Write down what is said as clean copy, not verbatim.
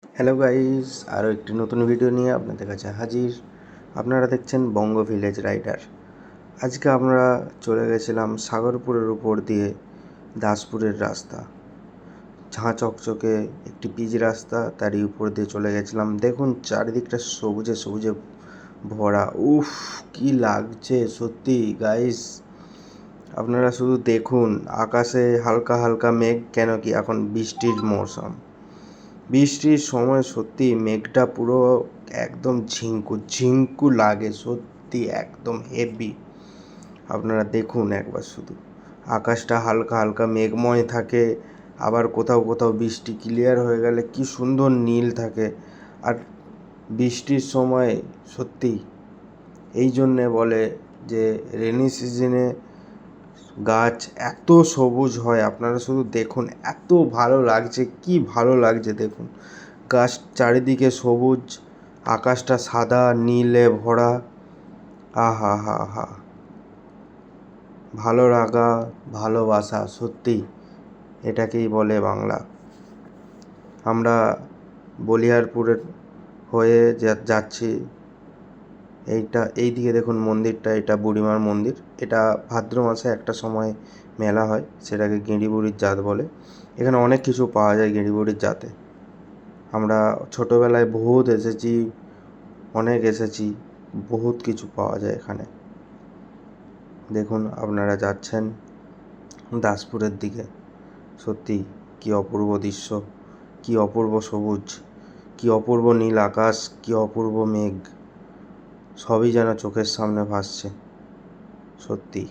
Hello guys, আরও একটি নতুন ভিডিও নিয়ে আপনাদের কাছে হাজির। আপনারা দেখছেন বঙ্গ ভিলেজ রাইডার। আজকে আমরা চলে গেছিলাম সাগরপুরের উপর দিয়ে দাসপুরের রাস্তা। ঝাঁ চকচকে একটি পিচ রাস্তা, তারই উপর দিয়ে চলে গেছিলাম। দেখুন চারিদিকটা সবুজে সবুজে ভরা। উফ, কি লাগছে সত্যি গাইস। আপনারা শুধু দেখুন, আকাশে হালকা হালকা মেঘ, কেন কি এখন বৃষ্টির মৌসুম। বৃষ্টির সময় সত্যি মেঘটা পুরো একদম ঝিঙ্কু ঝিঙ্কু লাগে, সত্যি একদম হেভি। আপনারা দেখুন একবার শুধু, আকাশটা হালকা হালকা মেঘময় থাকে, আবার কোথাও কোথাও বৃষ্টি ক্লিয়ার হয়ে গেলে কি সুন্দর নীল থাকে। আর বৃষ্টির সময় সত্যি এই জন্যে বলে যে রেনি সিজনে গাছ এত সবুজ হয়। আপনারা শুধু দেখুন, এত ভালো লাগছে, কি ভালো লাগছে দেখুন। গাছ চারিদিকে সবুজ, আকাশটা সাদা নীলে ভরা। আহা হা হা, ভালো লাগা, ভালোবাসা, সত্যি এটাকেই বলে বাংলা। আমরা বলিয়ারপুরের হয়ে যাচ্ছি। এই দিকে দেখুন মন্দিরটা, এটা বুড়িমার মন্দির। এটা ভাদ্র মাসে একটা সময় মেলা হয়, সেটাকে গেঁড়ি বুড়ির জাত বলে। এখানে অনেক কিছু পাওয়া যায় গেঁড়ি বুড়ির জাতে। আমরা ছোটোবেলায় বহুত এসেছি, অনেক এসেছি, বহুত কিছু পাওয়া যায় এখানে। দেখুন আপনারা যাচ্ছেন দাসপুরের দিকে, সত্যি কি অপূর্ব দৃশ্য, কি অপূর্ব সবুজ, কি অপূর্ব নীল আকাশ, কি অপূর্ব মেঘ, সবই যেন চোখের সামনে ভাসছে সত্যি।